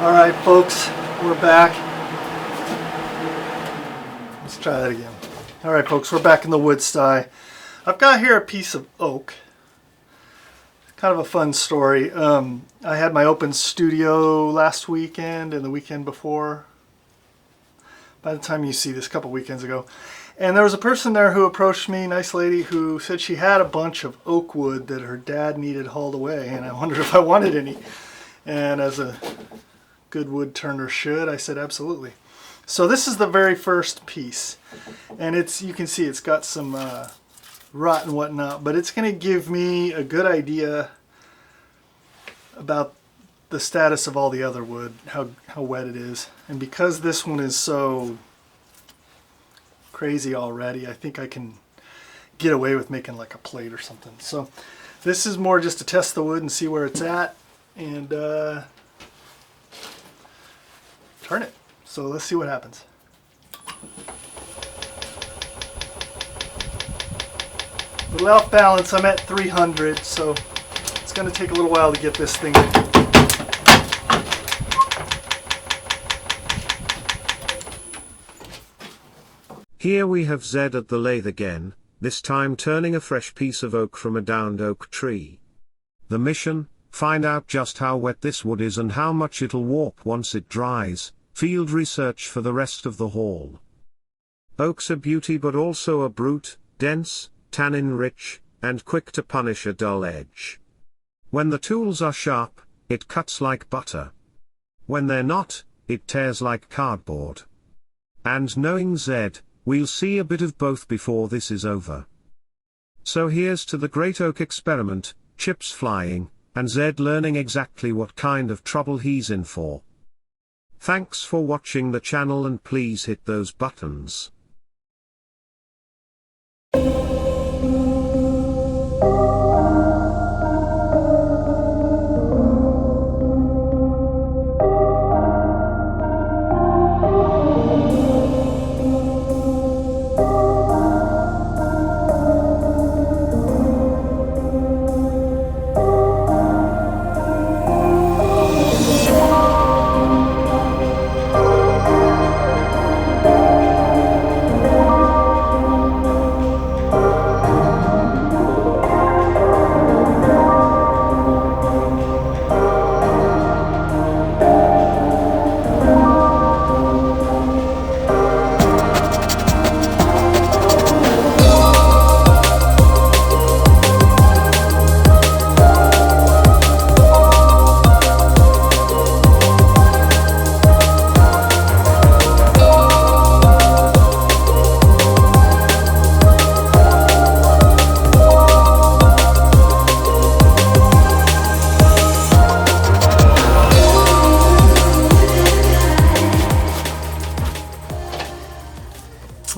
Alright folks, we're back. Let's try that again. Alright folks, we're back in the Woodsty. I've got here a piece of oak. Kind of a fun story. I had my open studio last weekend and the weekend before. By the time you see this, a couple weekends ago. And there was a person there who approached me, nice lady, who said she had a bunch of oak wood that her dad needed hauled away. And I wondered if I wanted any. And as a good wood turner should, I said absolutely. So this is the very first piece. And you can see it's got some rot and whatnot, but it's going to give me a good idea about the status of all the other wood, how wet it is. And because this one is so crazy already, I think I can get away with making like a plate or something. So this is more just to test the wood and see where it's at and turn it. So let's see what happens. A little off balance, I'm at 300, so it's going to take a little while to get this thing. Here we have Zed at the lathe again, this time turning a fresh piece of oak from a downed oak tree. The mission: find out just how wet this wood is and how much it'll warp once it dries. Field research for the rest of the haul. Oak's a beauty but also a brute, dense, tannin-rich, and quick to punish a dull edge. When the tools are sharp, it cuts like butter. When they're not, it tears like cardboard. And knowing Zed, we'll see a bit of both before this is over. So here's to the great oak experiment, chips flying, and Zed learning exactly what kind of trouble he's in for. Thanks for watching the channel and please hit those buttons.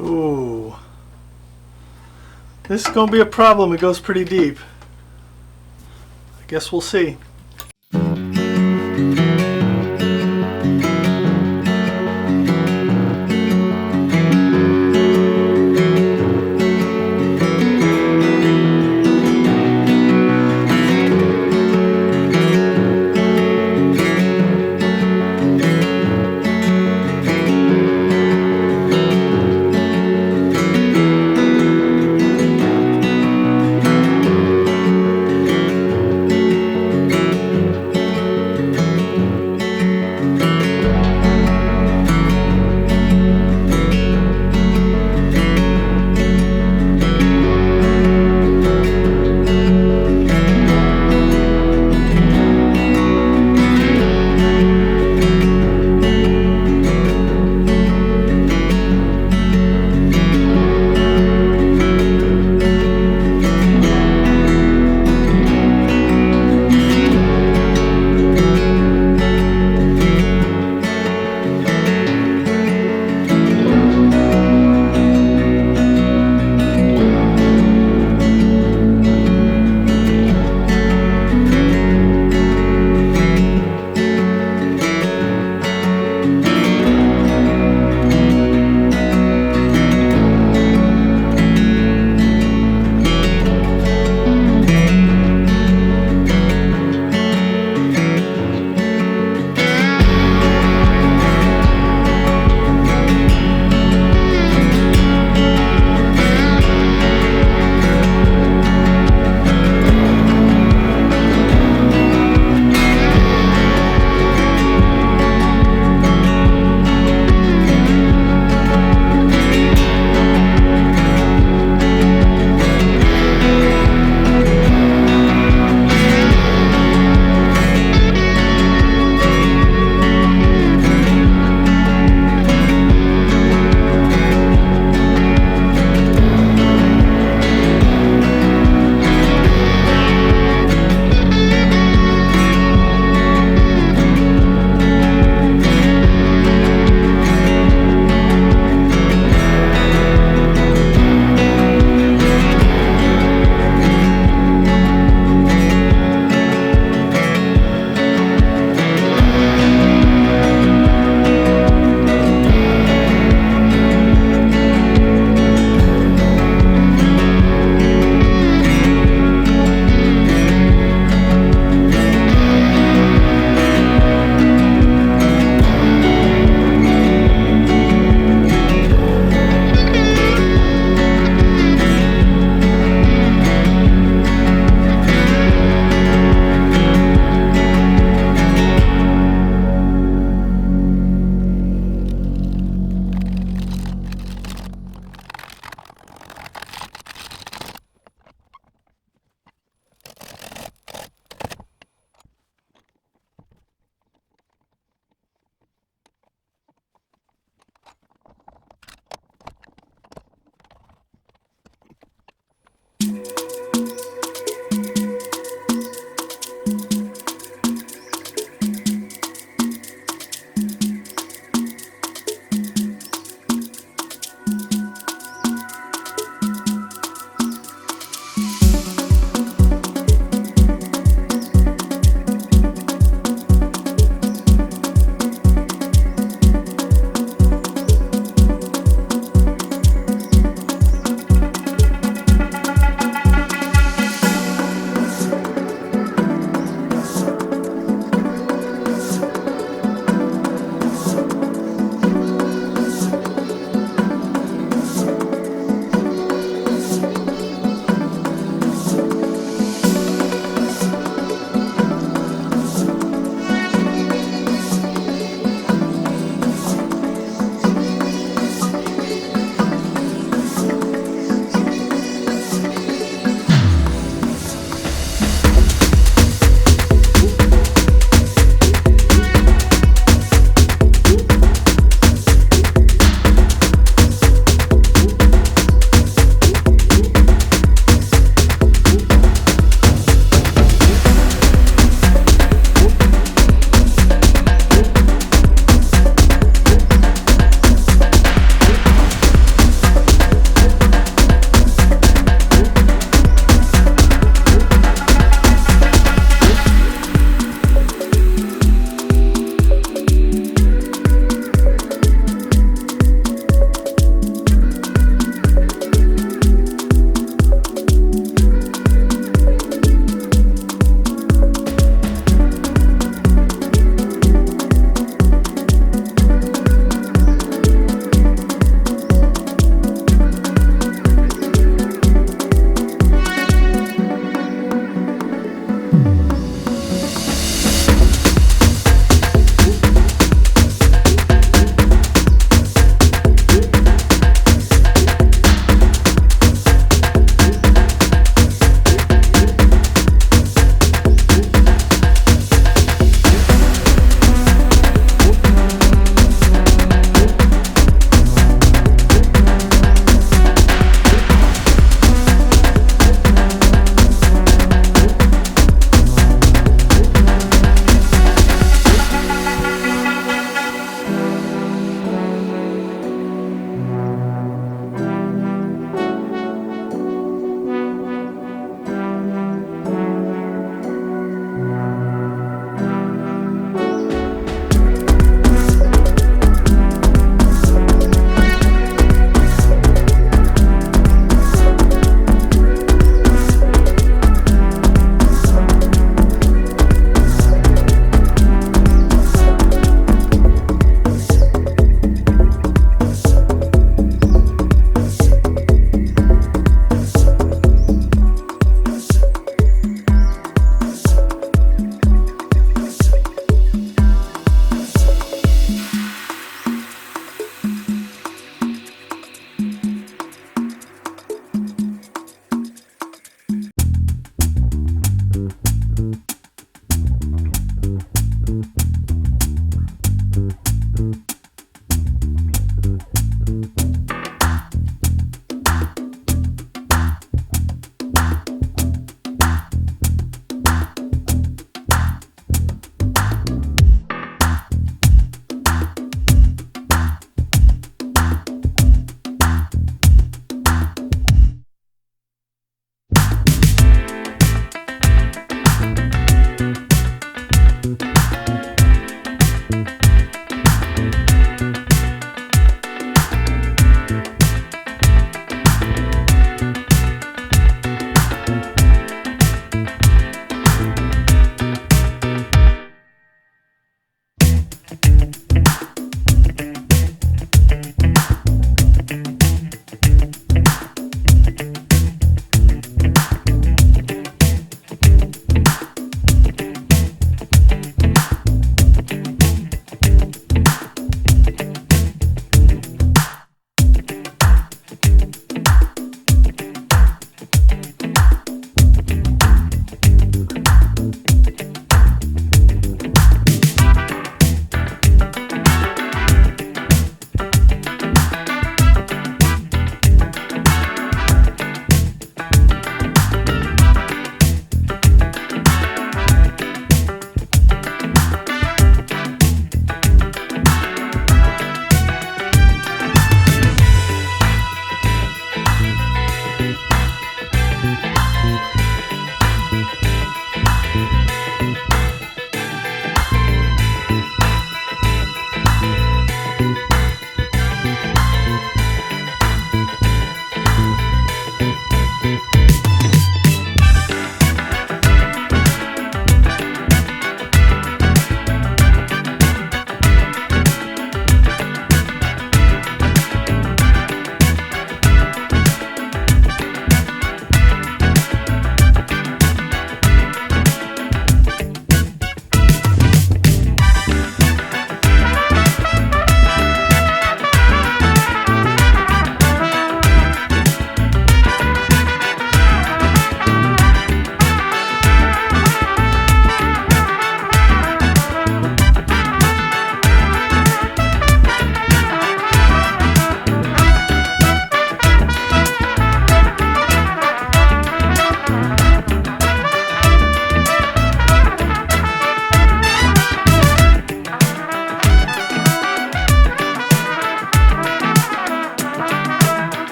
Ooh. This is going to be a problem. It goes pretty deep. I guess we'll see.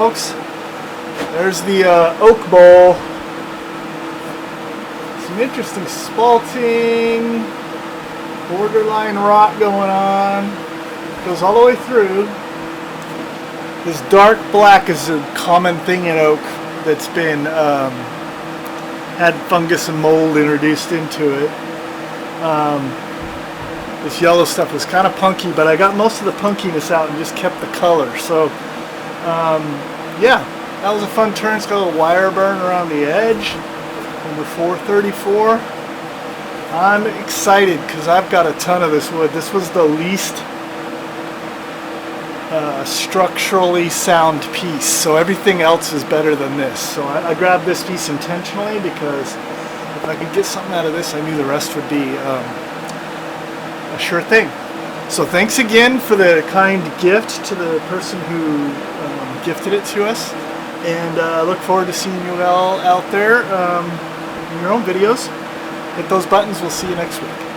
folks. There's the oak bowl. Some interesting spalting, borderline rot going on. Goes all the way through. This dark black is a common thing in oak that's been had fungus and mold introduced into it. This yellow stuff was kind of punky, but I got most of the punkiness out and just kept the color. So yeah, that was a fun turn. It's got a little wire burn around the edge. Number 434. I'm excited because I've got a ton of this wood. This was the least structurally sound piece, so everything else is better than this. So I grabbed this piece intentionally because if I could get something out of this, I knew the rest would be a sure thing. So thanks again for the kind gift to the person who gifted it to us, and I look forward to seeing you all out there in your own videos. Hit those buttons. We'll see you next week.